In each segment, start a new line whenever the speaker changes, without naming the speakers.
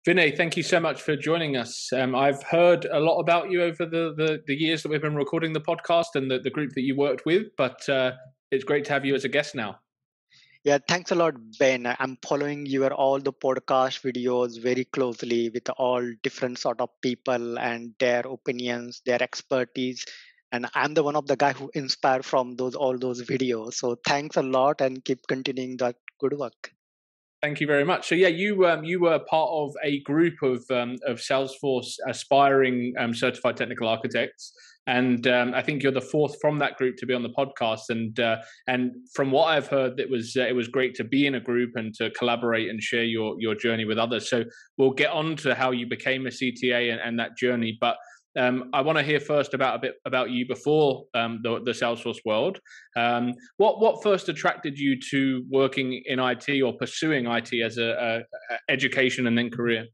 Vinay, thank you so much for joining us. I've heard a lot about you over the years that we've been recording the podcast and the group that you worked with, but it's great to have you as a guest now.
Yeah, thanks a lot, Ben. I'm following your all the podcast videos very closely with all different sort of people and their opinions, their expertise. And I'm the one of the guy who inspired from those all those videos. So thanks a lot and keep continuing that good work.
Thank you very much. So yeah, you were part of a group of Salesforce aspiring certified technical architects, and I think you're the fourth from that group to be on the podcast. And from what I've heard, it was great to be in a group and to collaborate and share your journey with others. So we'll get on to how you became a CTA and that journey, but. I want to hear first a bit about you before the Salesforce world. What first attracted you to working in IT or pursuing IT as a education and then career?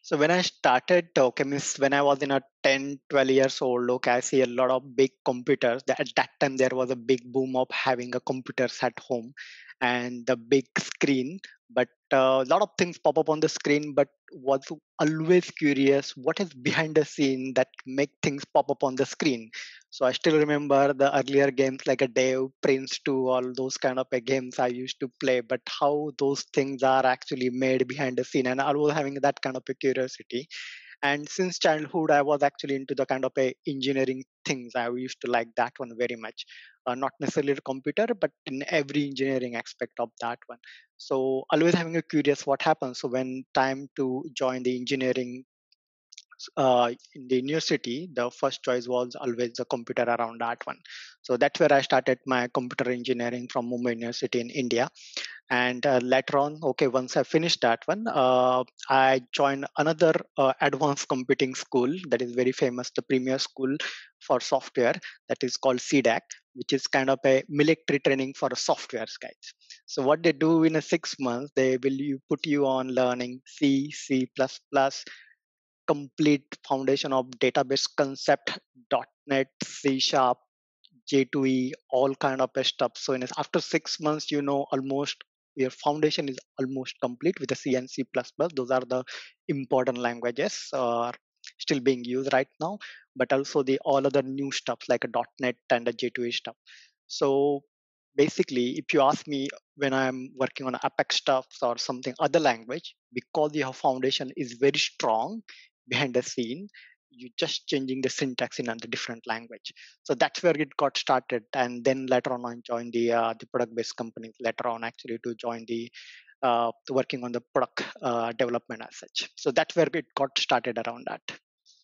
So when I started, okay, means when I was in a 10, 12 years old, okay, I see a lot of big computers. At that time, there was a big boom of having a computers at home and the big screen. But a lot of things pop up on the screen, but was always curious what is behind the scene that make things pop up on the screen. So I still remember the earlier games like a Dave, Prince 2, all those kind of games I used to play, but how those things are actually made behind the scene. And I was having that kind of a curiosity. And since childhood, I was actually into the kind of a engineering things. I used to like that one very much. Not necessarily the computer, but in every engineering aspect of that one. So always having a curious what happens. So when time to join the engineering in the university, the first choice was always the computer around that one. So that's where I started my computer engineering from Mumbai University in India. And later on, okay, once I finished that one, I joined another advanced computing school that is very famous, the premier school for software that is called CDAC, which is kind of a military training for software guys. So what they do in a 6 months, they will you put you on learning C, C++, complete foundation of database concept, .NET, C Sharp, J2E, all kind of stuff. So after 6 months, you know almost your foundation is almost complete with the C and C++. Those are the important languages still being used right now, but also the all other new stuff like a .NET and a J2E stuff. So basically, if you ask me when I'm working on Apex stuff or something other language, because your foundation is very strong behind the scene, you just changing the syntax in a different language. So that's where it got started, and then later on I joined the product based companies later on actually to join the working on the product development as such. So that's where it got started around that.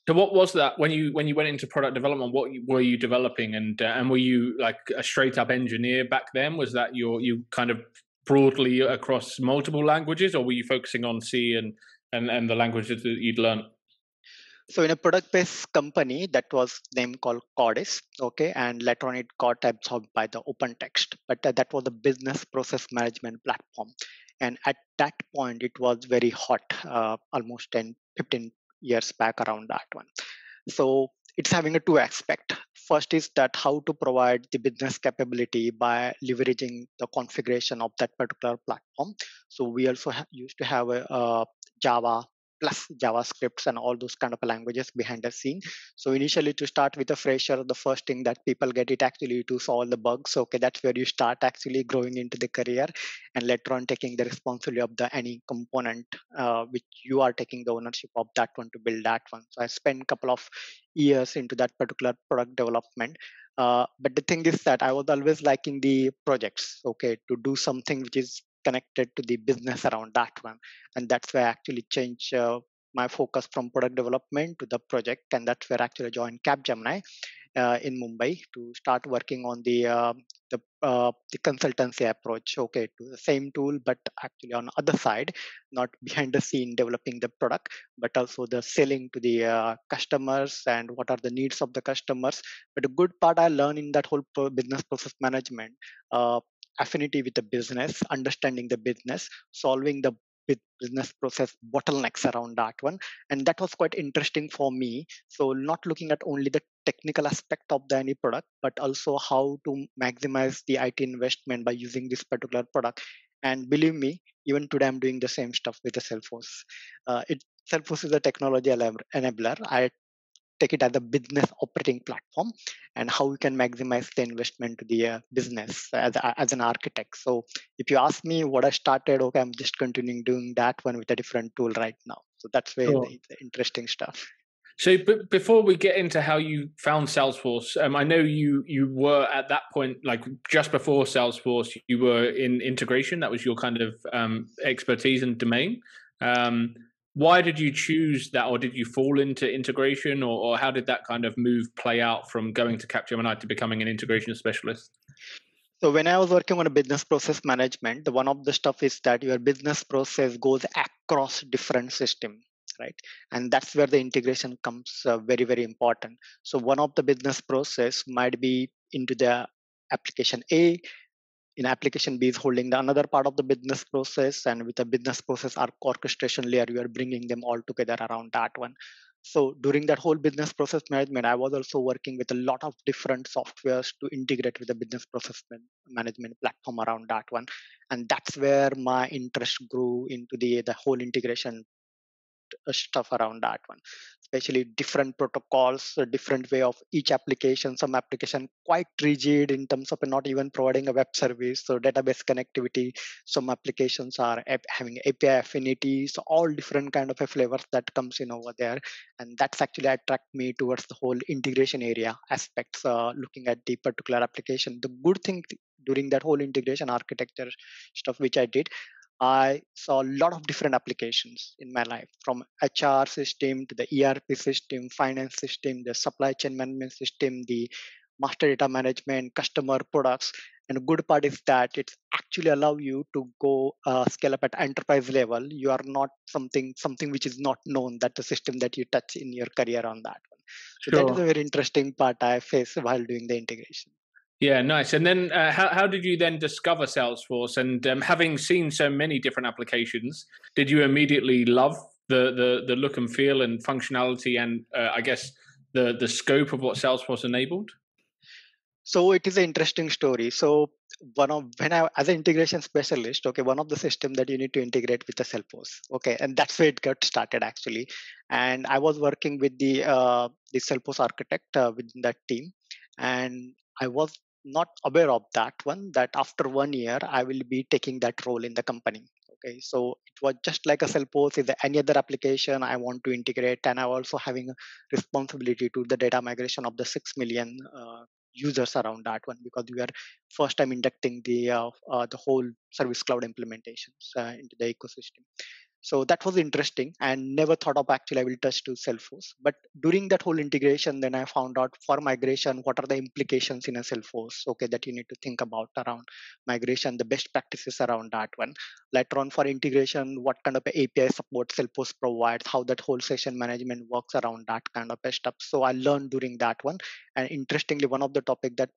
So what was that when you went into product development? Were you developing, and were you like a straight up engineer back then? Was that you kind of broadly across multiple languages, or were you focusing on C and the languages that you'd learned?
So in a product-based company that was named called Cordis, okay, and later on it got absorbed by the OpenText, but that was a business process management platform. And at that point, it was very hot, almost 10, 15 years back around that one. So it's having a two aspect. First is that how to provide the business capability by leveraging the configuration of that particular platform. So we also used to have a Java plus JavaScripts and all those kind of languages behind the scene. So initially to start with a fresher, the first thing that people get it actually to solve the bugs. Okay, that's where you start actually growing into the career, and later on taking the responsibility of the any component which you are taking the ownership of that one to build that one. So I spent a couple of years into that particular product development. But the thing is that I was always liking the projects, okay, to do something which is connected to the business around that one. And that's where I actually changed my focus from product development to the project. And that's where I actually joined Capgemini in Mumbai to start working on the consultancy approach. Okay, to the same tool, but actually on the other side, not behind the scene developing the product, but also the selling to the customers and what are the needs of the customers. But the good part I learned in that whole business process management. Affinity with the business, understanding the business, solving the business process bottlenecks around that one. And that was quite interesting for me. So not looking at only the technical aspect of the any product, but also how to maximize the IT investment by using this particular product And believe me, even today I'm doing the same stuff with the Salesforce. Salesforce is a technology enabler. I take it as a business operating platform, and how we can maximize the investment to the business as an architect. So if you ask me what I started, okay, I'm just continuing doing that one with a different tool right now. So that's where
Sure.
the interesting stuff.
So, before we get into how you found Salesforce, I know you were at that point, like just before Salesforce, you were in integration. That was your kind of expertise and domain. Why did you choose that, or did you fall into integration, or how did that kind of move play out from going to Capgemini to becoming an integration specialist?
So when I was working on a business process management, the one of the stuff is that your business process goes across different systems, right? And that's where the integration comes very, very important. So one of the business process might be into the application A, in application B is holding the another part of the business process, and with the business process orchestration layer, you are bringing them all together around that one. So during that whole business process management, I was also working with a lot of different softwares to integrate with the business process management platform around that one. And that's where my interest grew into the whole integration stuff around that one, especially different protocols, a different way of each application. Some application quite rigid in terms of not even providing a web service, so database connectivity. Some applications are having API affinities, so all different kind of a flavors that comes in over there. And that's actually attract me towards the whole integration area aspects, looking at the particular application. The good thing during that whole integration architecture stuff which I did, I saw a lot of different applications in my life, from HR system to the ERP system, finance system, the supply chain management system, the master data management, customer products. And the good part is that it's actually allow you to go scale up at enterprise level. You are not something which is not known, that the system that you touch in your career on that one. So that is a
Sure.
very interesting part I face while doing the integration.
Yeah, nice. And then, how did you then discover Salesforce? And having seen so many different applications, did you immediately love the look and feel and functionality, and I guess the scope of what Salesforce enabled?
So it is an interesting story. So one of when I as an integration specialist, okay, one of the system that you need to integrate with the Salesforce, okay, and that's where it got started actually. And I was working with the Salesforce architect within that team, and I was not aware of that one. That after 1 year, I will be taking that role in the company. Okay, so it was just like a Salesforce is any other application I want to integrate, and I'm also having a responsibility to the data migration of the 6 million. Users around that one, because we are first time inducting the whole service cloud implementations into the ecosystem. So that was interesting, and never thought of actually I will touch to Salesforce. But during that whole integration, then I found out for migration what are the implications in a Salesforce, okay, that you need to think about around migration, the best practices around that one. Later on for integration, what kind of API support Salesforce provides, how that whole session management works around that kind of stuff. So I learned during that one. And interestingly, one of the topic that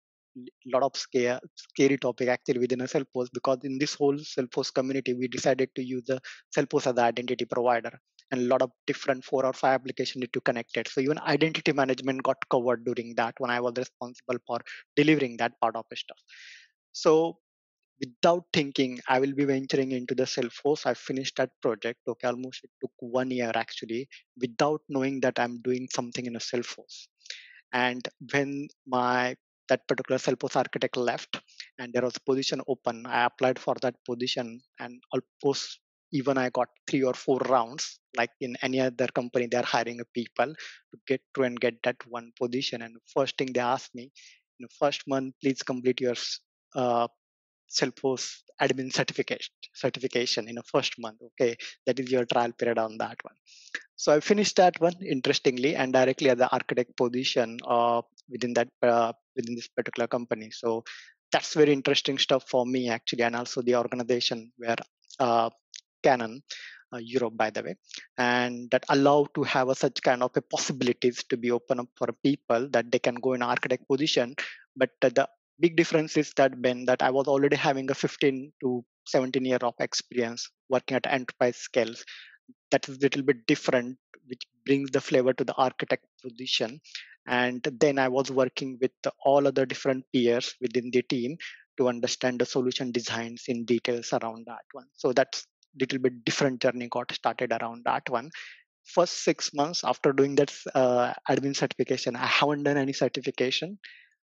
lot of scary topic actually within a Salesforce, because in this whole Salesforce community, we decided to use the Salesforce as the identity provider, and a lot of different 4 or 5 applications need to connect it. So even identity management got covered during that when I was responsible for delivering that part of the stuff. So without thinking, I will be venturing into the Salesforce. I finished that project. Okay, almost it took 1 year actually, without knowing that I'm doing something in a Salesforce. And when my that particular Salesforce architect left and there was a position open, I applied for that position, and almost even I got 3 or 4 rounds. Like in any other company, they're hiring a people to get to and get that one position. And the first thing they asked me, in the first month, please complete your uh, Salesforce admin certification in the first month. Okay, that is your trial period on that one. So I finished that one interestingly and directly at the architect position within this particular company. So that's very interesting stuff for me actually, and also the organization where uh, Canon. Europe, by the way, and that allow to have such kind of a possibilities to be open up for people that they can go in architect position. But the big difference is that Ben, that I was already having a 15 to 17 year of experience working at enterprise scales. That is a little bit different, which brings the flavor to the architect position. And then I was working with all other different peers within the team to understand the solution designs in details around that one. So that's little bit different journey got started around that one. First 6 months after doing that admin certification, I haven't done any certification.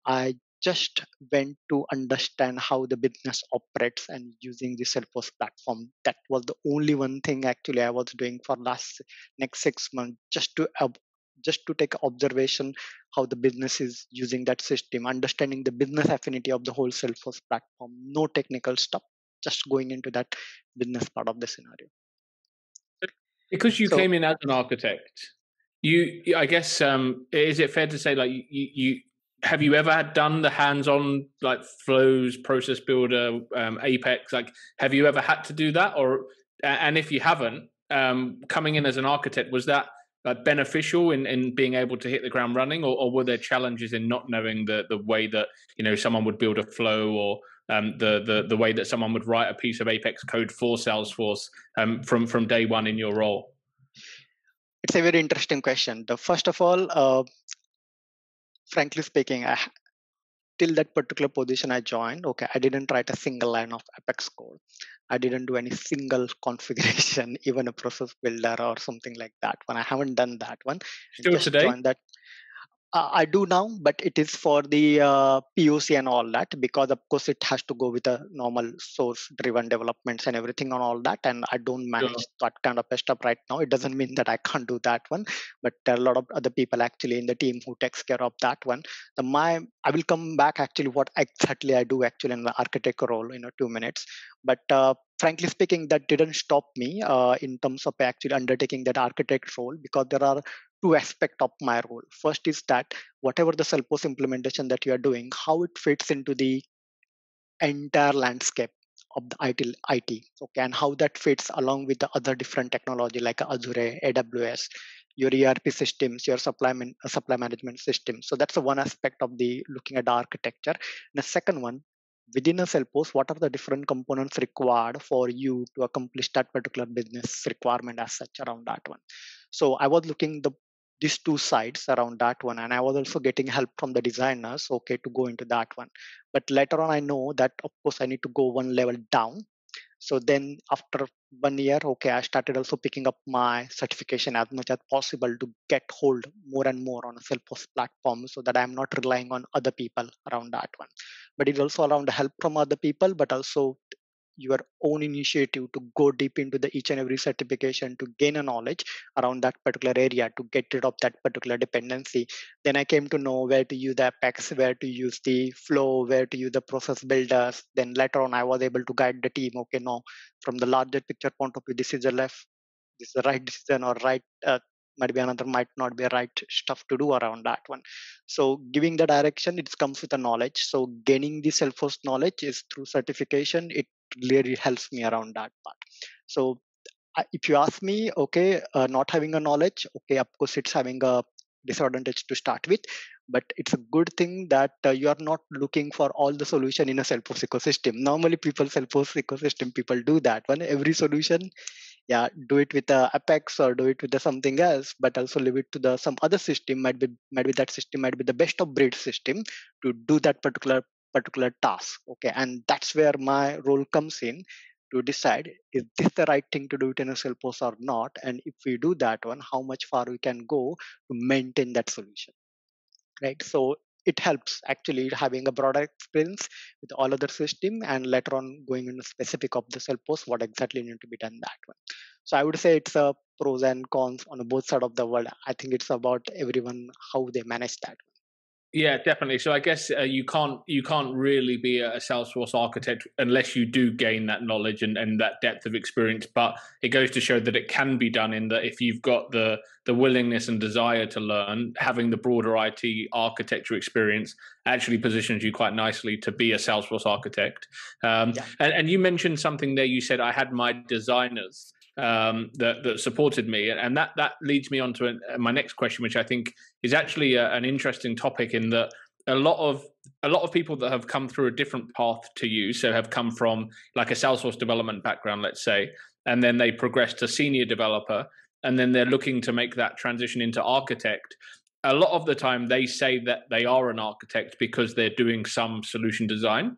I just went to understand how the business operates and using the Salesforce platform. That was the only one thing actually I was doing for next 6 months, just to take observation how the business is using that system, understanding the business affinity of the whole Salesforce platform. No technical stuff, just going into that business part of the scenario.
Because you
So
came in as an architect, I guess, is it fair to say, like, you have you ever done the hands-on, like, flows, process builder, Apex? Like, have you ever had to do that, or and if you haven't, coming in as an architect, was that beneficial in being able to hit the ground running, or were there challenges in not knowing the way that someone would build a flow, or the way that someone would write a piece of Apex code for Salesforce from day one in your role?
it's a very interesting question. The first of all, frankly speaking, till that particular position I joined, okay, I didn't write a single line of Apex code. I didn't do any single configuration, even a process builder or something like that one. I haven't done that one. I
Still
just
today?
joined that. I do now, but it is for the POC and all that, because of course it has to go with the normal source-driven developments and everything and all that. And I don't
Sure.
manage that kind of stuff right now. It doesn't mean that I can't do that one, but there are a lot of other people actually in the team who takes care of that one. I will come back actually what exactly I do actually in the architect role in 2 minutes. But frankly speaking, that didn't stop me in terms of actually undertaking that architect role, because there are two aspects of my role. First is that whatever the Salesforce implementation that you are doing, how it fits into the entire landscape of the IT, okay, and how that fits along with the other different technology like Azure, AWS, your ERP systems, your supply management systems. So that's the one aspect of the looking at the architecture. And the second one, within a Salesforce, what are the different components required for you to accomplish that particular business requirement as such around that one. So I was looking these two sides around that one, and I was also getting help from the designers, okay, to go into that one. But later on I know that of course I need to go one level down. So then after 1 year, okay, I started also picking up my certification as much as possible to get hold more and more on a Salesforce platform, so that I'm not relying on other people around that one. But it's also around the help from other people, but also your own initiative to go deep into the each and every certification to gain a knowledge around that particular area to get rid of that particular dependency. Then I came to know where to use the Apex, where to use the flow, where to use the process builders. Then later on I was able to guide the team, okay, no, from the larger picture point of view, this is the left, this is the right decision, or right might be another, might not be right stuff to do around that one. So giving the direction, it comes with a knowledge. So gaining the Salesforce knowledge is through certification. It really helps me around that part. So if you ask me, okay, not having a knowledge, okay, of course it's having a disadvantage to start with, but it's a good thing that you are not looking for all the solution in a Salesforce ecosystem. Normally people Salesforce ecosystem people do that one, every solution, yeah, do it with the Apex or do it with the something else, but also leave it to the some other system. Might be that system might be the best of breed system to do that particular task. Okay, and that's where my role comes in, to decide is this the right thing to do it in a Salesforce or not, and if we do that one, how much far we can go to maintain that solution, right? So it helps actually having a broader experience with all other system, and later on going into specific of the Salesforce, what exactly need to be done that one. So I would say it's a pros and cons on both side of the world. I think it's about everyone how they manage that.
Yeah, definitely. So I guess you can't really be a Salesforce architect unless you do gain that knowledge and that depth of experience. But it goes to show that it can be done, in that if you've got the willingness and desire to learn, having the broader IT architecture experience actually positions you quite nicely to be a Salesforce architect.
Yeah.
And you mentioned something there. You said I had my designers that supported me, and that leads me on to my next question, which I think is actually an interesting topic, in that a lot of people that have come through a different path to you, so have come from like a Salesforce development background, let's say, and then they progress to senior developer, and then they're looking to make that transition into architect. A lot of the time they say that they are an architect because they're doing some solution design,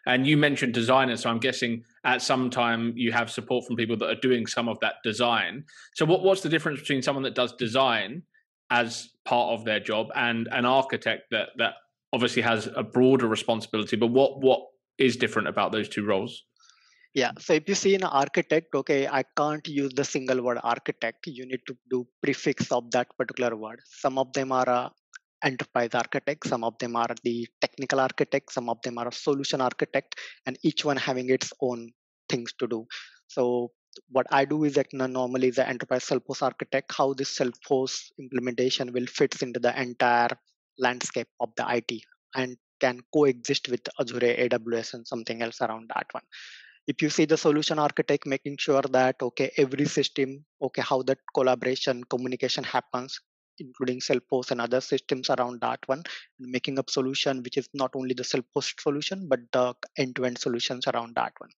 And you mentioned designers, so I'm guessing at some time you have support from people that are doing some of that design. So what's the difference between someone that does design as part of their job and an architect that obviously has a broader responsibility? But what is different about those two roles?
Yeah, so if you see an architect, okay, I can't use the single word architect. You need to do prefix of that particular word. Some of them are enterprise architect, some of them are the technical architect, some of them are a solution architect, and each one having its own things to do. So what I do is that normally the enterprise Salesforce architect, how this Salesforce implementation will fits into the entire landscape of the IT and can coexist with Azure, AWS, and something else around that one. If you see the solution architect making sure that okay, every system, okay, how that collaboration communication happens, including Salesforce and other systems around that one, and making up solution which is not only the Salesforce solution but the end-to-end solutions around that one.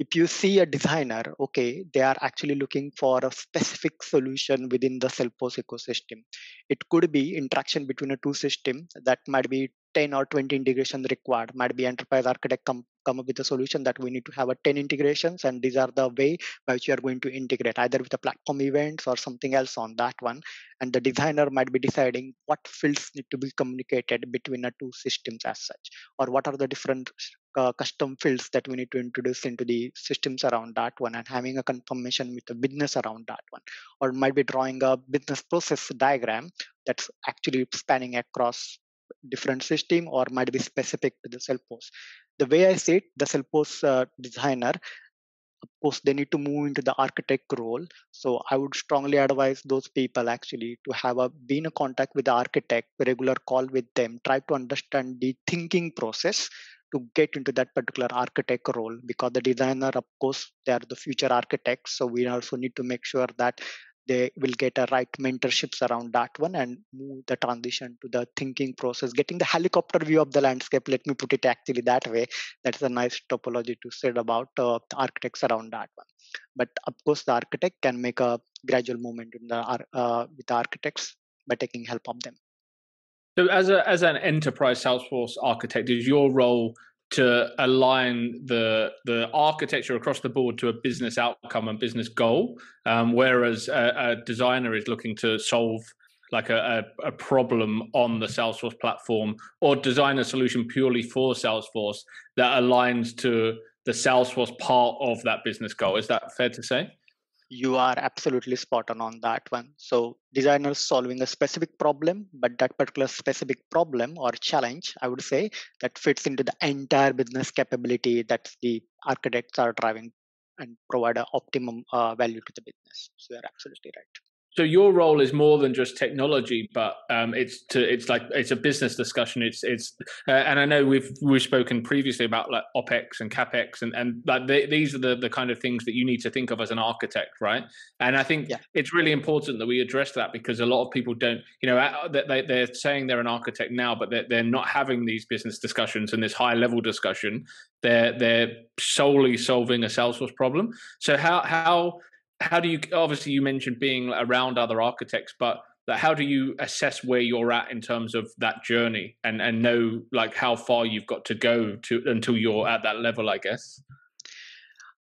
If you see a designer, okay, they are actually looking for a specific solution within the Salesforce ecosystem. It could be interaction between a two systems that might be 10 or 20 integrations required. Might be enterprise architect come up with a solution that we need to have a 10 integrations, and these are the way by which you are going to integrate either with the platform events or something else on that one. And the designer might be deciding what fields need to be communicated between the two systems as such, or what are the different custom fields that we need to introduce into the systems around that one, and having a confirmation with the business around that one, or might be drawing a business process diagram that's actually spanning across different system, or might be specific to the Salesforce. The way I see it, the Salesforce designer, of course, they need to move into the architect role. So I would strongly advise those people actually to have a be in a contact with the architect, regular call with them, try to understand the thinking process to get into that particular architect role, because the designer, of course, they are the future architects. So we also need to make sure that they will get a right mentorships around that one and move the transition to the thinking process, getting the helicopter view of the landscape. Let me put it actually that way. That's a nice topology to say about the architects around that one. But of course, the architect can make a gradual movement in the with the architects by taking help of them.
So as an enterprise Salesforce architect, is your role to align the architecture across the board to a business outcome and business goal, whereas a designer is looking to solve like a problem on the Salesforce platform, or design a solution purely for Salesforce that aligns to the Salesforce part of that business goal? Is that fair to say?
You are absolutely spot on that one. So designers solving a specific problem, but that particular specific problem or challenge, I would say, that fits into the entire business capability that the architects are driving and provide a optimum value to the business. So you're absolutely right.
So your role is more than just technology, but it's a business discussion. And I know we've spoken previously about like OpEx and CapEx, and like these are the kind of things that you need to think of as an architect, right? And I think
Yeah.
it's really important that we address that, because a lot of people don't, they're saying they're an architect now, but they're not having these business discussions and this high level discussion. They're solely solving a Salesforce problem. So how do you, obviously you mentioned being around other architects, but how do you assess where you're at in terms of that journey, and know like how far you've got to go to until you're at that level, I guess?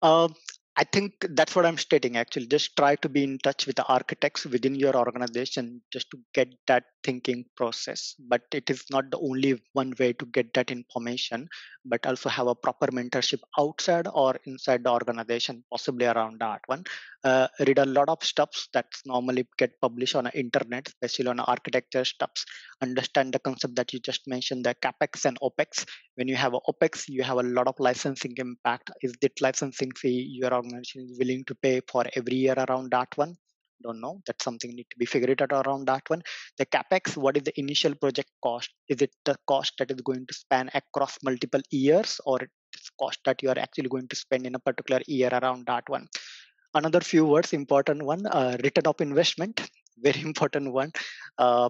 Um, I think that's what I'm stating actually. Just try to be in touch with the architects within your organization just to get that thinking process. But it is not the only one way to get that information, but also have a proper mentorship outside or inside the organization, possibly around that one. Read a lot of stuffs that's normally get published on the internet, especially on architecture stuffs. Understand the concept that you just mentioned, the capex and opex. When you have a opex, you have a lot of licensing impact. Is that licensing fee your organization is willing to pay for every year around that one? Don't know. That's something need to be figured out around that one. The capex, what is the initial project cost? Is it the cost that is going to span across multiple years, or it's cost that you are actually going to spend in a particular year around that one? Another few words, important one, return of investment, very important one. uh,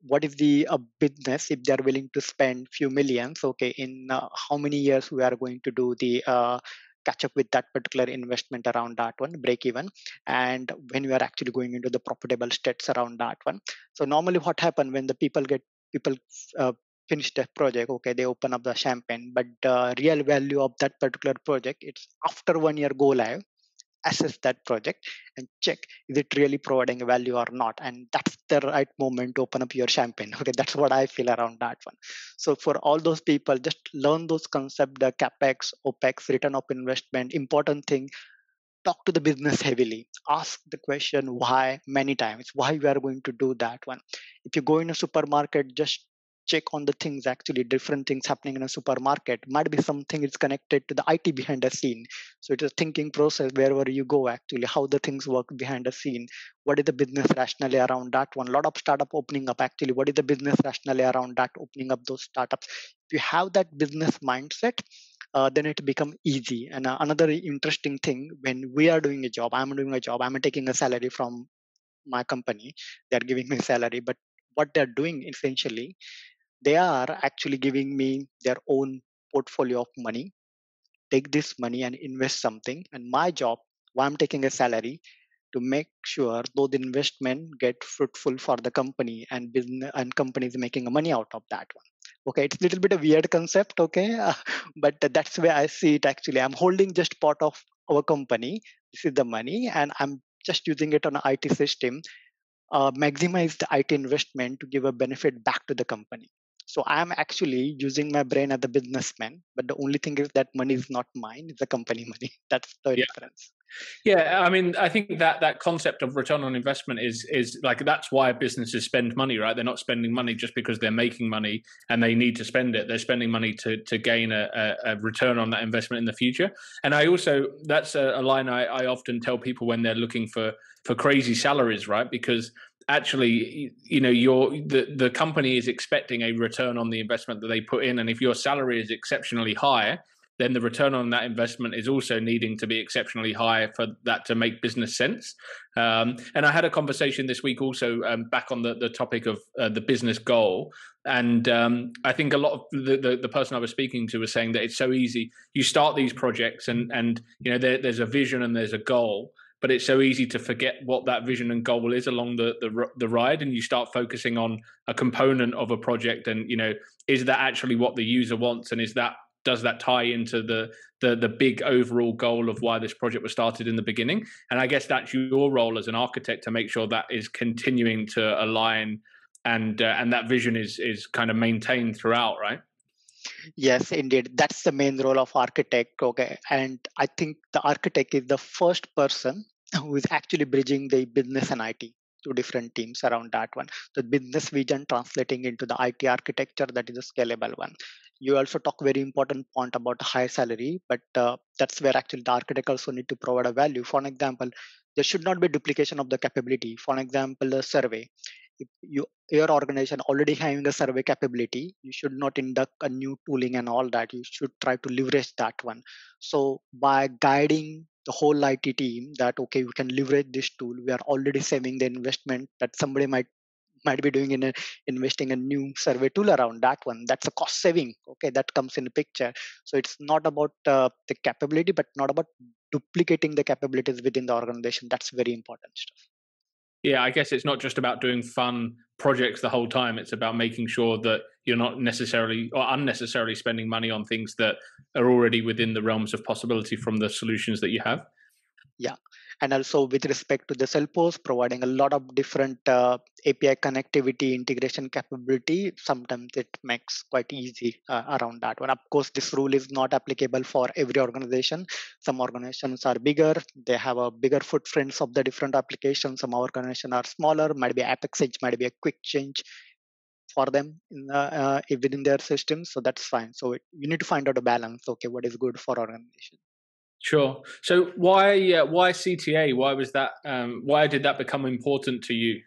what is the business, if they are willing to spend few millions, okay, in how many years we are going to do the catch up with that particular investment around that one, break even, and when we are actually going into the profitable states around that one. So normally what happen when the people finish the project, okay, they open up the champagne, but the real value of that particular project, it's after 1 year go live, assess that project and check is it really providing a value or not, and that's the right moment to open up your champagne. Okay, that's what I feel around that one. So for all those people, just learn those concepts, the capex, opex, return of investment. Important thing, talk to the business heavily, ask the question why many times, why we are going to do that one. If you go in a supermarket, just check on the things, actually different things happening in a supermarket might be something it's connected to the IT behind the scene. So it's a thinking process wherever you go, actually how the things work behind the scene, what is the business rationale around that one. A lot of startup opening up, actually what is the business rationale around that opening up those startups. If you have that business mindset, then it become easy. And another interesting thing, when we are doing a job, I'm doing a job, I'm taking a salary from my company, they're giving me salary, but what they're doing essentially, they are actually giving me their own portfolio of money. Take this money and invest something, and my job, why I'm taking a salary, to make sure those investment get fruitful for the company, and business and company is making money out of that one. Okay, it's a little bit a weird concept, okay, but that's where I see it. Actually, I'm holding just part of our company, this is the money, and I'm just using it on an IT system, maximize the IT investment to give a benefit back to the company. So I'm actually using my brain as a businessman, but the only thing is that money is not mine; it's the company money. That's the
Yeah.
difference.
Yeah, I mean, I think that concept of return on investment is like that's why businesses spend money, right? They're not spending money just because they're making money and they need to spend it. They're spending money to gain a return on that investment in the future. And I also that's a line I often tell people when they're looking for crazy salaries, right? Because actually, you know, the company is expecting a return on the investment that they put in, and if your salary is exceptionally high, then the return on that investment is also needing to be exceptionally high for that to make business sense. And I had a conversation this week also back on the topic of the business goal. And I think a lot of the person I was speaking to was saying that it's so easy. You start these projects and you know, there's a vision and there's a goal, but it's so easy to forget what that vision and goal is along the ride, and you start focusing on a component of a project, and you know, is that actually what the user wants, and does that tie into the big overall goal of why this project was started in the beginning? And I guess that's your role as an architect to make sure that is continuing to align, and that vision is kind of maintained throughout, right?
Yes, indeed. That's the main role of architect. Okay. And I think the architect is the first person who is actually bridging the business and IT to different teams around that one. The business vision translating into the IT architecture, that is a scalable one. You also talk very important point about higher salary, but that's where actually the architect also need to provide a value. For an example, there should not be duplication of the capability. For an example, a survey. If your organization already having a survey capability, you should not induct a new tooling and all that. You should try to leverage that one. So by guiding the whole IT team that okay, we can leverage this tool, we are already saving the investment that somebody might be doing in investing a new survey tool around that one. That's a cost saving. Okay, that comes in the picture. So it's not about the capability, but not about duplicating the capabilities within the organization. That's very important stuff.
Yeah, I guess it's not just about doing fun projects the whole time. It's about making sure that you're not necessarily or unnecessarily spending money on things that are already within the realms of possibility from the solutions that you have.
Yeah, and also with respect to the Salesforce, providing a lot of different API connectivity integration capability, sometimes it makes quite easy around that one. Of course, this rule is not applicable for every organization. Some organizations are bigger, they have a bigger footprints of the different applications. Some organizations are smaller, might be Apex Edge, might be a quick change for them within their system. So that's fine. So you need to find out a balance. Okay, what is good for organization.
Sure. So why CTA? Why was that? Why did that become important to you?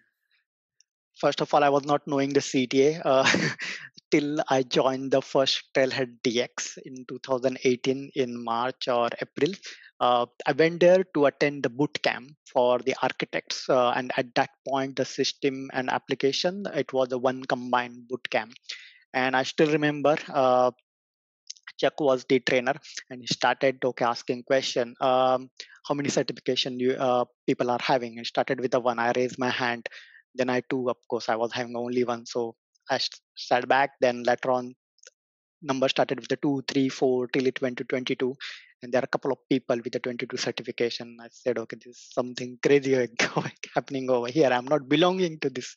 First of all, I was not knowing the CTA till I joined the first Trailhead DX in 2018 in March or April. I went there to attend the boot camp for the architects, and at that point, the system and application, it was a one combined boot camp. And I still remember Chuck was the trainer, and he started asking question. How many certification you people are having? I started with the one. I raised my hand. Then I two, of course, I was having only one. So I sat back. Then later on, number started with the 2, 3, 4 till it went to 22. And there are a couple of people with the 22 certification. I said, okay, this is something crazy happening over here. I'm not belonging to this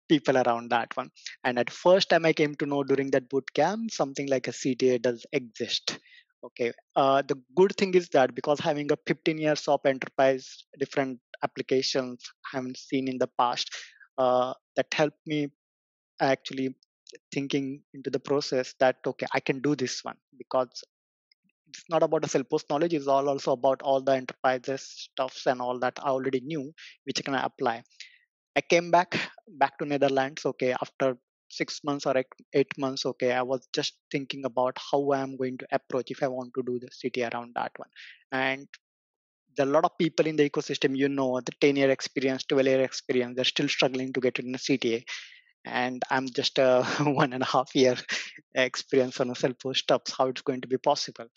people around that one. And at first time I came to know during that boot camp, something like a CTA does exist. Okay. The good thing is that because having a 15 years of enterprise, different applications I haven't seen in the past, that helped me actually thinking into the process that okay, I can do this one, because it's not about the Salesforce knowledge, it's all also about all the enterprises stuffs and all that I already knew, which can I apply. I came back to Netherlands. Okay, after 6 months or 8 months. Okay, I was just thinking about how I am going to approach if I want to do the city around that one. And there are a lot of people in the ecosystem, the 10-year experience, 12-year experience, they're still struggling to get in a CTA. And I'm just a 1.5 year experience on a Salesforce stuff. How it's going to be possible?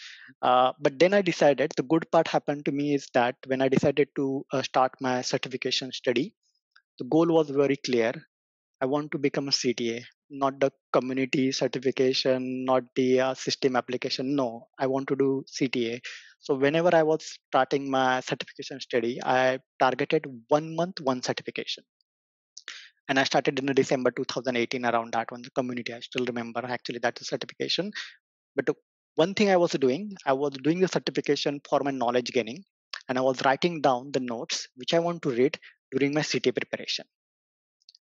But then I decided the good part happened to me is that when I decided to start my certification study, the goal was very clear. I want to become a CTA, not the community certification, not the system application. No, I want to do CTA. So whenever I was starting my certification study, I targeted 1 month, one certification. And I started in December 2018 around that one, the community. I still remember actually that's a certification. But one thing I was doing the certification for my knowledge gaining, and I was writing down the notes which I want to read during my CTA preparation.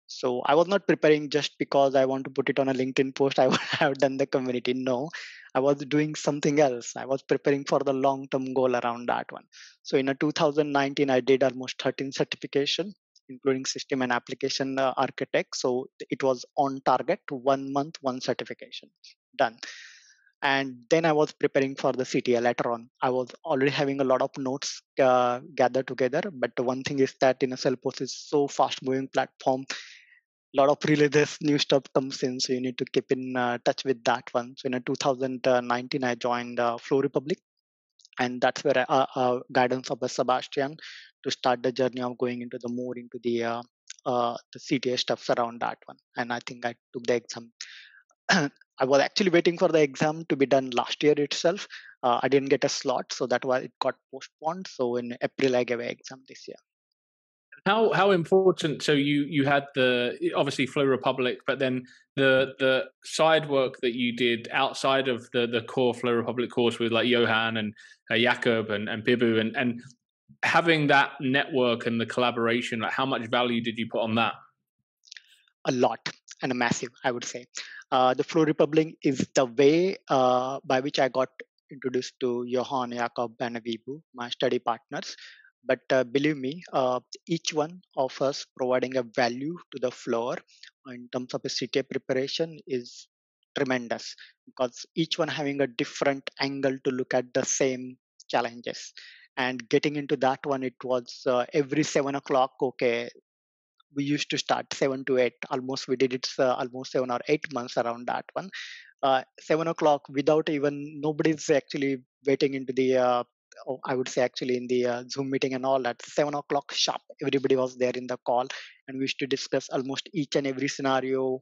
So I was not preparing just because I want to put it on a LinkedIn post. I would have done the community. No, I was doing something else. I was preparing for the long-term goal around that one. So in a 2019, I did almost 13 certification, including system and application architect. So it was on target, 1 month, one certification done. And then I was preparing for the CTA later on. I was already having a lot of notes gathered together. But the one thing is that in a Salesforce is so fast moving platform, a lot of really this new stuff comes in, so you need to keep in touch with that one. So in 2019 I joined FlowRepublic, and that's where guidance of Sebastian to start the journey of going into the CTA stuffs around that one. And I think I took the exam. I was actually waiting for the exam to be done last year itself. I didn't get a slot, so that was it got postponed. So in April I gave an exam this year.
How important? So you had the obviously FlowRepublic, but then the side work that you did outside of the core FlowRepublic course with like Johan and Jakob and Bibu and having that network and the collaboration. Like how much value did you put on that?
A lot, and a massive, I would say. The FlowRepublic is the way by which I got introduced to Johan, Jakob, and Vibu, my study partners. But believe me, each one of us providing a value to the floor in terms of a CTA preparation is tremendous, because each one having a different angle to look at the same challenges. And getting into that one, it was every 7 o'clock. Okay, we used to start 7 to 8. Almost we did it almost 7 or 8 months around that one. 7 o'clock without even nobody's actually waiting into the. I would say actually in the Zoom meeting and all that. 7 o'clock sharp. Everybody was there in the call, and we used to discuss almost each and every scenario,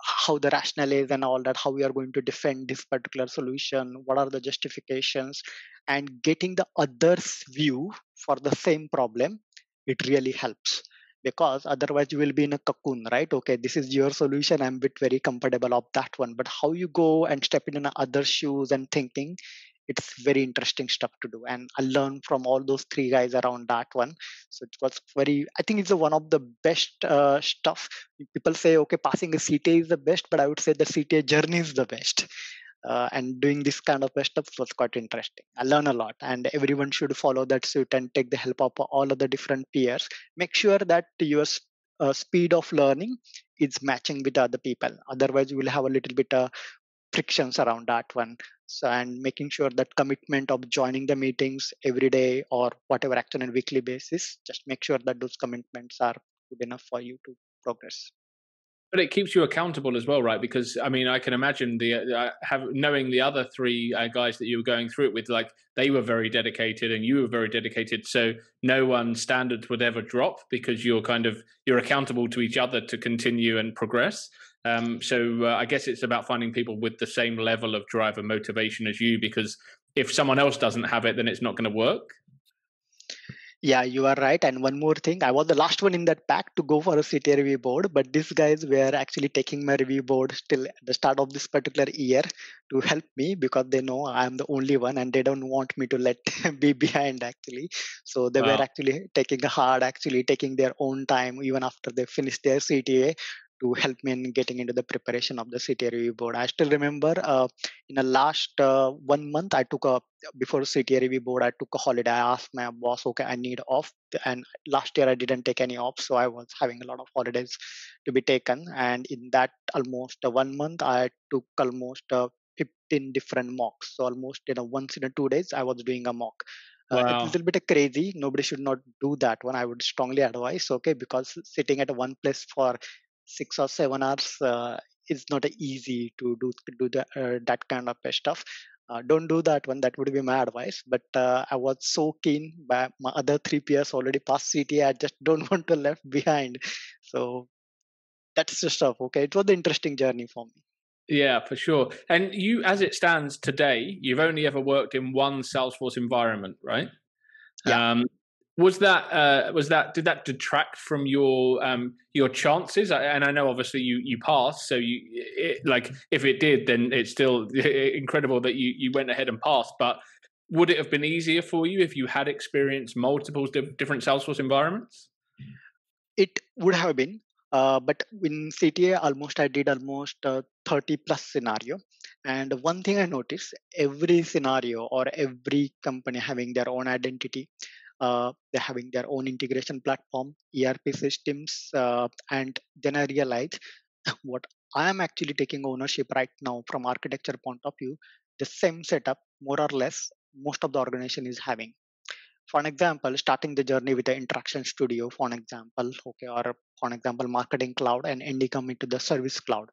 how the rationale is and all that, how we are going to defend this particular solution, what are the justifications, and getting the other's view for the same problem. It really helps, because otherwise you will be in a cocoon, right? Okay, this is your solution, I'm a bit very comfortable of that one, but how you go and step in other shoes and thinking, it's very interesting stuff to do. And I learned from all those three guys around that one. So it was very, I think it's one of the best stuff. People say okay, passing a CTA is the best, but I would say the CTA journey is the best. And doing this kind of stuff was quite interesting. I learn a lot, and everyone should follow that suit and take the help of all of the different peers. Make sure that your speed of learning is matching with other people. Otherwise, you will have a little bit frictions around that one. So, and making sure that commitment of joining the meetings every day or whatever action on a weekly basis, just make sure that those commitments are good enough for you to progress.
But it keeps you accountable as well, right? Because I mean, I can imagine knowing the other three guys that you were going through it with, like they were very dedicated and you were very dedicated. So no one's standards would ever drop because you're accountable to each other to continue and progress. So I guess it's about finding people with the same level of drive and motivation as you, because if someone else doesn't have it, then it's not going to work.
Yeah, you are right. And one more thing, I was the last one in that pack to go for a CTA review board, but these guys were actually taking my review board still at the start of this particular year to help me, because they know I'm the only one and they don't want me to let be behind actually. So they were
Wow.
actually taking hard, actually taking their own time even after they finished their CTA to help me in getting into the preparation of the CTA review board. I still remember in the last 1 month, I took a before CTA review board, I took a holiday. I asked my boss, okay, I need off. And last year I didn't take any off. So I was having a lot of holidays to be taken. And in that almost 1 month, I took almost 15 different mocks. So almost once in 2 days, I was doing a mock. It's a
Wow.
little bit crazy. Nobody should not do that one. I would strongly advise, okay, because sitting at one place for 6 or 7 hours is not easy to do that kind of stuff. Don't do that one. That would be my advice. But I was so keen. By my other three peers already passed CTA. I just don't want to left behind. So that's the stuff. Okay, it was an interesting journey for me.
Yeah, for sure. And you, as it stands today, you've only ever worked in one Salesforce environment, right?
Yeah.
Um, was that did that detract from your chances? And I know obviously you passed, so like if it did, then it's still incredible that you went ahead and passed. But would it have been easier for you if you had experienced multiple different Salesforce environments?
It would have been, but in CTA, I did almost 30 plus scenario. And one thing I noticed, every scenario or every company having their own identity, they're having their own integration platform, ERP systems, and then I realized what I am actually taking ownership right now from architecture point of view, the same setup, more or less, most of the organization is having. For an example, starting the journey with the interaction studio, for an example, okay, or for an example, marketing cloud and ending come into the service cloud,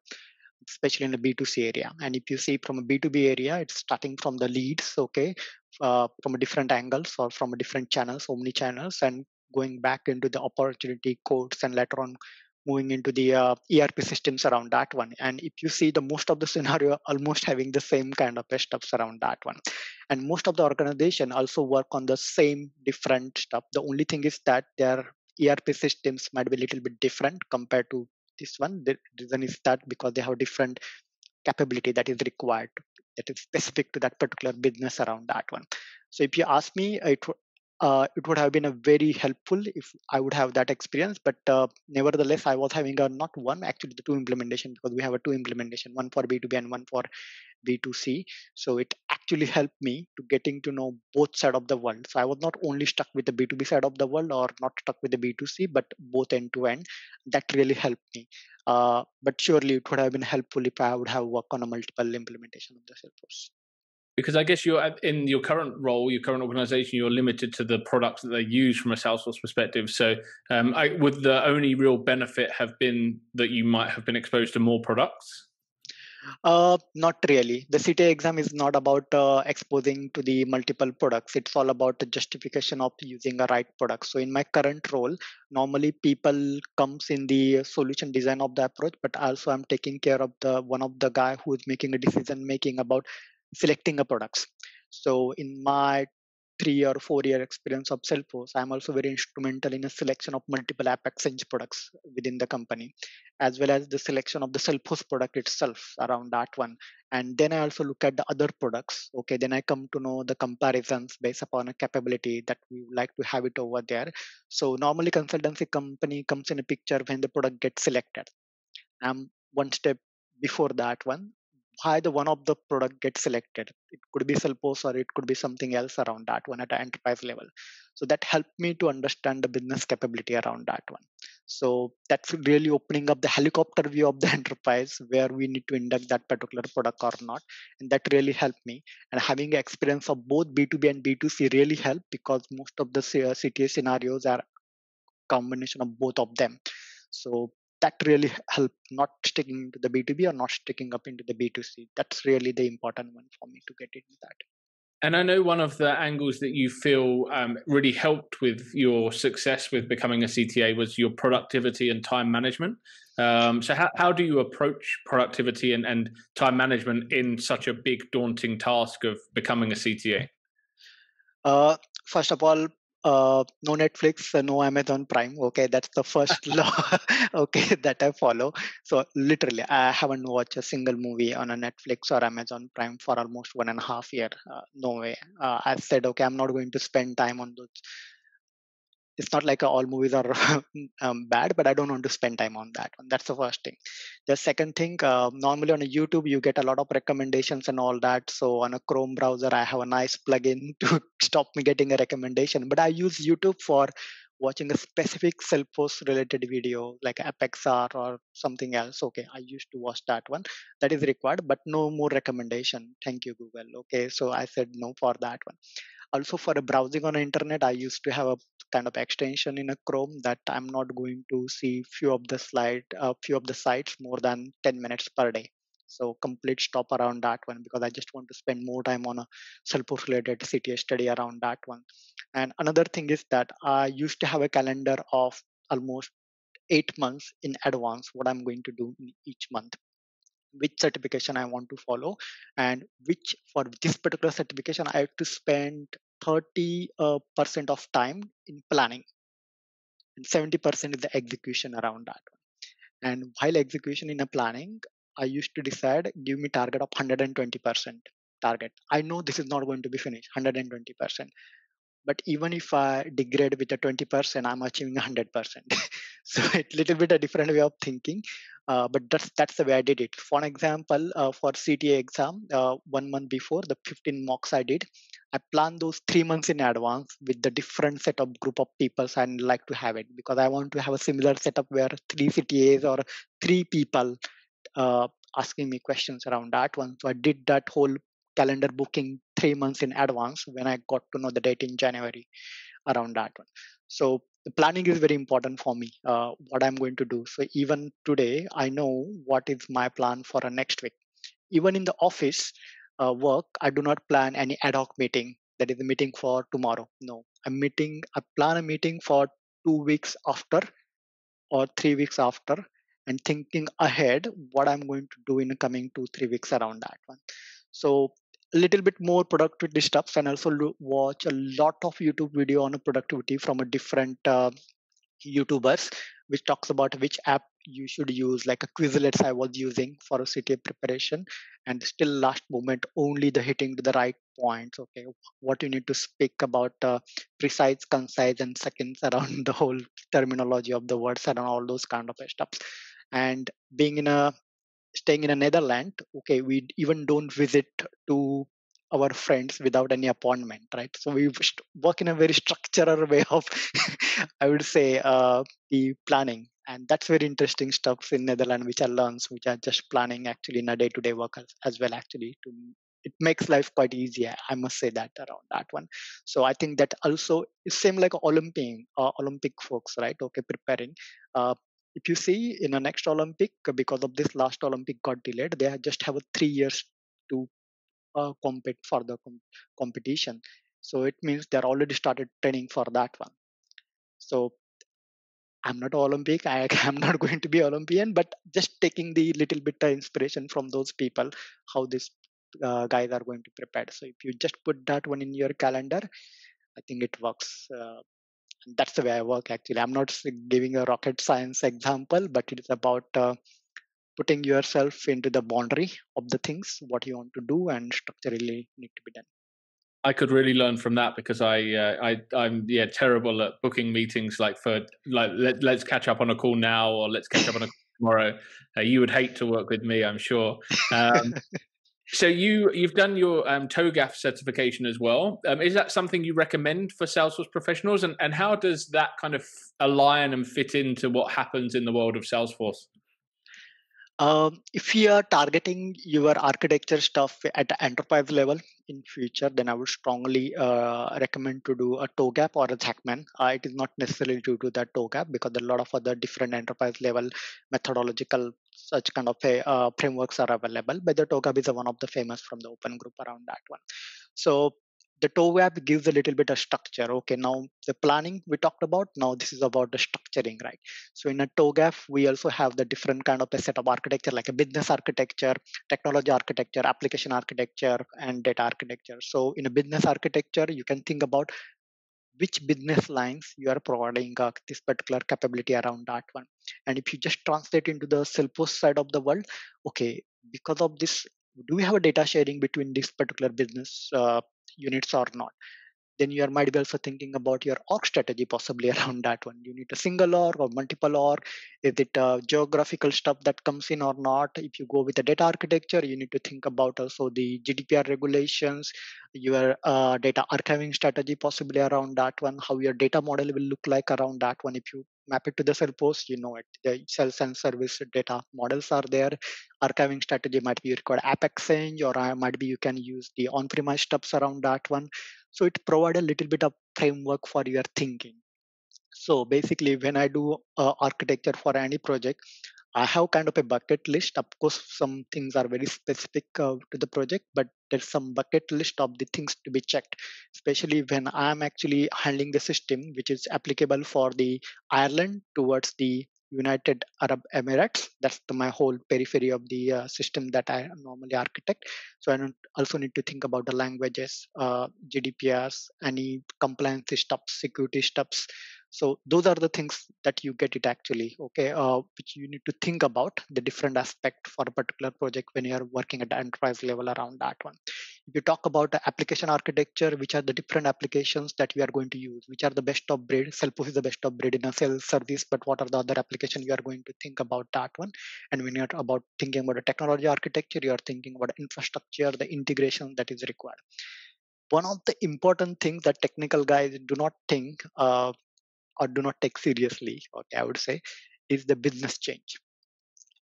especially in the B2C area. And if you see from a B2B area, it's starting from the leads, okay, from a different angles or from a different channels, omni channels, and going back into the opportunity codes and later on moving into the ERP systems around that one. And if you see the most of the scenario almost having the same kind of stuffs around that one. And most of the organization also work on the same different stuff. The only thing is that their ERP systems might be a little bit different compared to this one. The reason is that because they have different capability that is required, that is specific to that particular business around that one. So if you ask me, it would have been a very helpful if I would have that experience. But nevertheless, I was having a not one, actually the two implementation, because we have a two implementation, one for B2B and one for B2C. So it actually helped me to getting to know both side of the world. So I was not only stuck with the B2B side of the world or not stuck with the B2C, but both end to end. That really helped me. But surely it would have been helpful if I would have worked on a multiple implementation of the Salesforce.
Because I guess you're in your current role, your current organization, you're limited to the products that they use from a Salesforce perspective. So, would the only real benefit have been that you might have been exposed to more products?
Not really. The CTA exam is not about exposing to the multiple products. It's all about the justification of using a right product. So in my current role, normally people comes in the solution design of the approach, but also I'm taking care of the one of the guy who is making a decision making about selecting a products. So in my 3 or 4 year experience of Salesforce, I'm also very instrumental in a selection of multiple App Exchange products within the company, as well as the selection of the Salesforce product itself around that one. And then I also look at the other products. Okay, then I come to know the comparisons based upon a capability that we would like to have it over there. So normally consultancy company comes in a picture when the product gets selected. I'm one step before that one. Why the one of the product gets selected? It could be Salesforce or it could be something else around that one at an enterprise level. So that helped me to understand the business capability around that one. So that's really opening up the helicopter view of the enterprise where we need to induct that particular product or not. And that really helped me. And having experience of both B2B and B2C really helped, because most of the CTA scenarios are combination of both of them. So that really helped, not sticking into the B2B or not sticking up into the B2C. That's really the important one for me to get into that.
And I know one of the angles that you feel really helped with your success with becoming a CTA was your productivity and time management. So how do you approach productivity and time management in such a big, daunting task of becoming a CTA?
Uh, First of all, no Netflix, no Amazon Prime. Okay, that's the first law. Okay, that I follow. So literally, I haven't watched a single movie on a Netflix or Amazon Prime for almost 1.5 years. No way. I said, okay, I'm not going to spend time on those. It's not like all movies are bad, but I don't want to spend time on that one. That's the first thing. The second thing, normally on a YouTube you get a lot of recommendations and all that. So on a Chrome browser I have a nice plugin to stop me getting a recommendation, but I use YouTube for watching a specific Salesforce related video like AppXR or something else. Okay, I used to watch that one. That is required, but no more recommendation. Thank you, Google. Okay, so I said no for that one. Also for a browsing on the internet, I used to have a kind of extension in a Chrome that I'm not going to see few of the sites more than 10 minutes per day. So complete stop around that one, because I just want to spend more time on a Salesforce related CTA study around that one. And another thing is that I used to have a calendar of almost 8 months in advance what I'm going to do in each month, which certification I want to follow, and which for this particular certification I have to spend 30% of time in planning, and 70% is the execution around that one. And while execution in a planning, I used to decide give me target of 120% target. I know this is not going to be finished 120%, but even if I degrade with a 20%, I'm achieving 100%. So it's a little bit a different way of thinking, but that's the way I did it. For an example, for CTA exam, 1 month before the 15 mocks I did, I planned those 3 months in advance with the different set of group of people I'd like to have it, because I want to have a similar setup where 3 CTAs or 3 people uh, asking me questions around that one. So I did that whole calendar booking 3 months in advance when I got to know the date in January around that one. So the planning is very important for me, what I'm going to do. So even today, I know what is my plan for a next week. Even in the office work, I do not plan any ad hoc meeting. That is a meeting for tomorrow. No, I plan a meeting for 2 weeks after or 3 weeks after, and thinking ahead what I'm going to do in the coming 2 3 weeks around that one. So a little bit more productivity stuff, and also watch a lot of YouTube video on productivity from a different YouTubers, which talks about which app you should use, like a Quizlets I was using for a CTA preparation, and still last moment only the hitting to the right points. Okay, what you need to speak about, precise, concise, and seconds around the whole terminology of the words and all those kind of stuff. And being in a staying in a Netherlands, okay, we even don't visit to our friends without any appointment, right? So we work in a very structured way of, I would say, the planning, and that's very interesting stuff in Netherlands, which I learned, which are just planning actually in a day-to-day work as well. Actually, to it makes life quite easier. I must say that around that one. So I think that also is same like Olympic folks, right? Okay, preparing. Uh, if you see in the next Olympic, because of this last Olympic got delayed, they just have a 3 years to compete for the competition. So it means they're already started training for that one. So I'm not Olympic. I'm not going to be Olympian, but just taking the little bit of inspiration from those people, how these guys are going to prepare. So if you just put that one in your calendar, I think it works. That's the way I work actually. I'm not giving a rocket science example, but it is about putting yourself into the boundary of the things what you want to do and structurally need to be done.
I could really learn from that because I'm terrible at booking meetings like for like let's catch up on a call now or let's catch up on a call tomorrow. You would hate to work with me, I'm sure. So you've done your TOGAF certification as well. Is that something you recommend for Salesforce professionals, and how does that kind of align and fit into what happens in the world of Salesforce?
If you are targeting your architecture stuff at the enterprise level in future, then I would strongly recommend to do a TOGAF or a Jackman. It is not necessarily to do that TOGAF, because there are a lot of other different enterprise level methodological such kind of frameworks are available. But the TOGAF is one of the famous from the open group around that one. So the TOGAF gives a little bit of structure. Okay, now the planning we talked about, now this is about the structuring, right? So in a TOGAF, we also have the different kind of a set of architecture, like a business architecture, technology architecture, application architecture, and data architecture. So in a business architecture, you can think about which business lines you are providing this particular capability around that one. And if you just translate into the Salesforce side of the world, okay, because of this, do we have a data sharing between this particular business units or not? Then you might be also thinking about your org strategy possibly around that one. You need a single org or multiple org. Is it geographical stuff that comes in or not? If you go with the data architecture, you need to think about also the GDPR regulations, your data archiving strategy possibly around that one, how your data model will look like around that one. If you map it to the Salesforce, you know it. The sales and service data models are there. Archiving strategy might be required app exchange, or might be you can use the on-premise stuffs around that one. So it provide a little bit of framework for your thinking. So basically, when I do architecture for any project, I have kind of a bucket list. Of course, some things are very specific to the project, but there's some bucket list of the things to be checked, especially when I'm actually handling the system, which is applicable for the Ireland towards the United Arab Emirates. That's my whole periphery of the system that I normally architect. So I also need to think about the languages, GDPRs, any compliance steps, security steps. So those are the things that you get it actually, okay, which you need to think about the different aspect for a particular project when you are working at the enterprise level around that one. If you talk about the application architecture, which are the different applications that we are going to use, which are the best of breed. Salesforce is the best of breed in a sales service, but what are the other applications you are going to think about that one? And when you're about thinking about the technology architecture, you are thinking about infrastructure, the integration that is required. One of the important things that technical guys do not think or do not take seriously, okay, I would say, is the business change.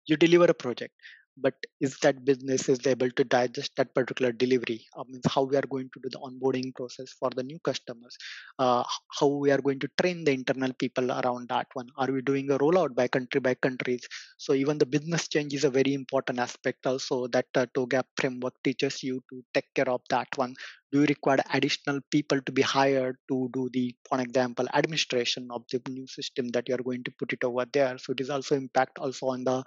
You deliver a project, but is that business is able to digest that particular delivery? Means how we are going to do the onboarding process for the new customers, how we are going to train the internal people around that one. Are we doing a rollout by countries? So even the business change is a very important aspect also that TOGAF framework teaches you to take care of that one. Do you require additional people to be hired to do the, for example, administration of the new system that you are going to put it over there? So it is also impact also on the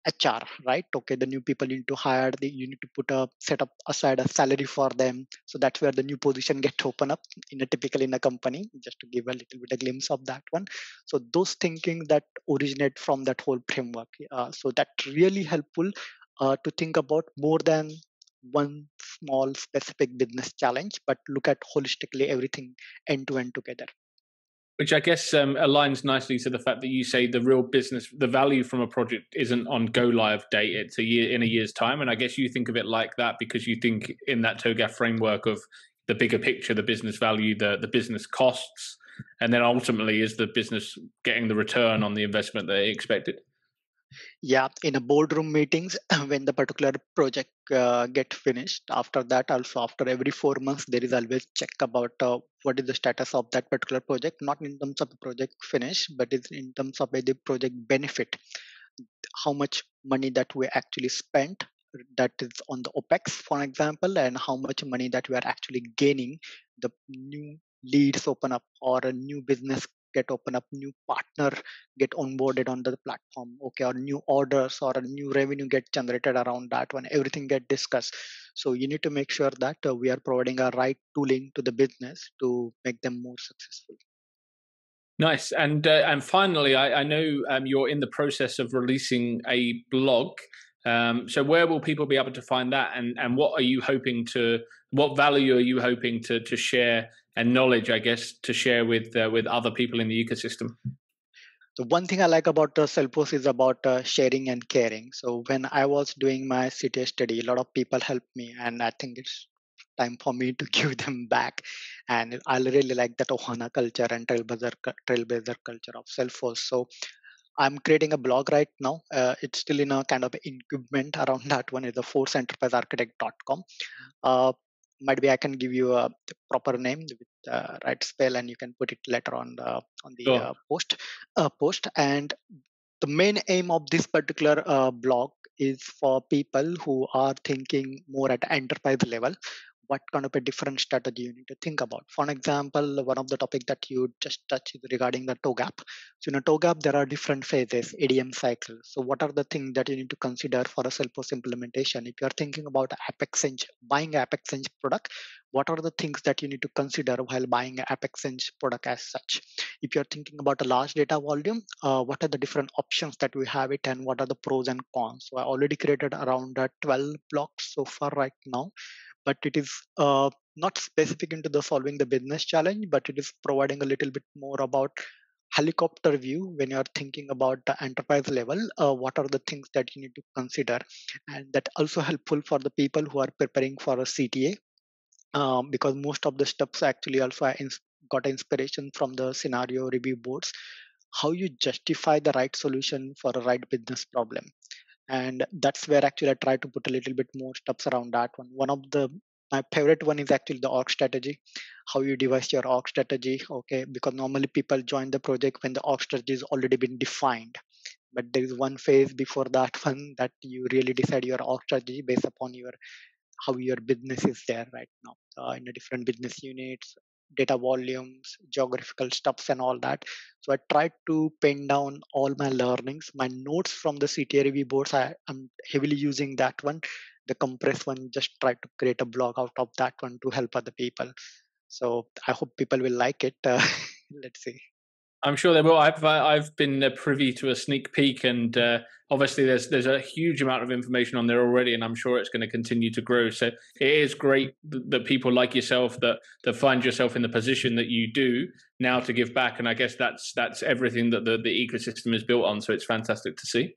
HR, right? Okay, the new people you need to hire, you need to put a set up aside a salary for them. So that's where the new position get open up in a typical in a company, just to give a little bit of glimpse of that one. So those thinking that originate from that whole framework. So that really helpful to think about more than one small specific business challenge, but look at holistically everything end to end together.
Which I guess aligns nicely to the fact that you say the real business, the value from a project isn't on go live date; it's in a year's time. And I guess you think of it like that because you think in that TOGAF framework of the bigger picture, the business value, the business costs, and then ultimately is the business getting the return on the investment they expected.
Yeah, in a boardroom meetings, when the particular project get finished, after that also after every 4 months there is always check about what is the status of that particular project, not in terms of the project finish, but it's in terms of the project benefit, how much money that we actually spent that is on the opex, for example, and how much money that we are actually gaining, the new leads open up or a new business get open up, new partner get onboarded onto the platform, okay, or new orders or a new revenue get generated around that one, everything get discussed. So you need to make sure that we are providing a right tooling to the business to make them more successful.
Nice. And finally, I know you're in the process of releasing a blog. So where will people be able to find that, and what are you hoping to, what value are you hoping to share, and knowledge, I guess, to share with other people in the ecosystem?
The one thing I like about Salesforce is about sharing and caring. So when I was doing my CTA study, a lot of people helped me, and I think it's time for me to give them back. And I really like that Ohana culture and trailblazer culture of Salesforce. So I'm creating a blog right now. It's still in a kind of incubation around that one. Is the forceenterprisearchitect.com. Uh, might be I can give you the proper name with right spell, and you can put it later on the
Sure.
post. And the main aim of this particular blog is for people who are thinking more at enterprise level. what kind of a different strategy you need to think about. For an example, one of the topic that you just touched is regarding the TOGAF. So in a TOGAF, there are different phases, ADM cycles. So what are the things that you need to consider for a Salesforce implementation? If you're thinking about AppExchange, buying AppExchange product, what are the things that you need to consider while buying an AppExchange product as such? If you're thinking about a large data volume, what are the different options that we have it and what are the pros and cons? So I already created around 12 blocks so far right now, but it is not specific into the solving the business challenge, but it is providing a little bit more about helicopter view when you're thinking about the enterprise level. What are the things that you need to consider, and that also helpful for the people who are preparing for a CTA, because most of the steps actually also got inspiration from the scenario review boards, how you justify the right solution for a right business problem. And that's where actually I try to put a little bit more steps around that one. One of the my favorite one is actually the org strategy, how you devise your org strategy. Okay, because normally people join the project when the org strategy has already been defined, but there is one phase before that one that you really decide your org strategy based upon your how your business is there right now, in the different business units, data volumes, geographical stuffs, and all that. So I tried to pen down all my learnings, my notes from the CTA review boards. I'm heavily using that one, the compressed one. Just try to create a blog out of that one to help other people. So I hope people will like it. Let's see.
I'm sure they will. I've been privy to a sneak peek, and obviously there's a huge amount of information on there already, and I'm sure it's going to continue to grow. So it is great that people like yourself that find yourself in the position that you do now to give back, and I guess that's everything that the ecosystem is built on. So it's fantastic to see.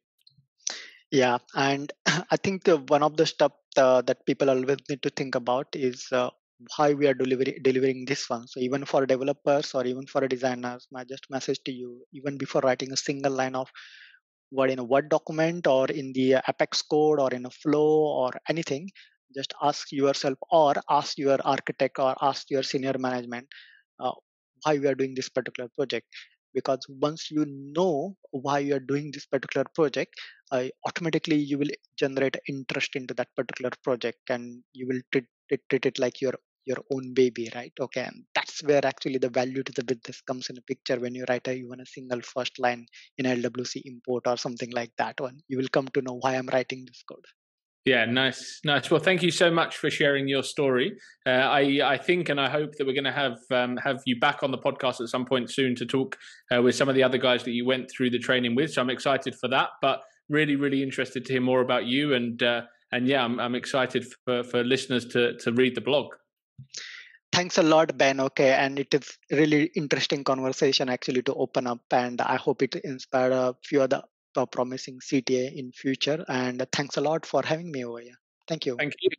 Yeah, and I think one of the stuff that people always need to think about is how we are delivering this one. So even for developers or even for designers, my just message to you, even before writing a single line of word in a Word document or in the Apex code or in a flow or anything, just ask yourself or ask your architect or ask your senior management uh, why we are doing this particular project. Because once you know why you are doing this particular project, automatically you will generate interest into that particular project, and you will treat it like your own baby, right? Okay, and that's where actually the value to the business comes in a picture. When you write even a single first line in LWC import or something like that one, you will come to know why I'm writing this code.
Yeah, nice, nice. Well, thank you so much for sharing your story. I think and I hope that we're going to have you back on the podcast at some point soon to talk with some of the other guys that you went through the training with. So I'm excited for that. But really interested to hear more about you. And yeah, I'm excited for listeners to read the blog.
Thanks a lot, Ben. Okay, and it is really interesting conversation actually to open up, and I hope it inspire a few other promising CTA in future. And thanks a lot for having me over here. Thank you.
Thank you.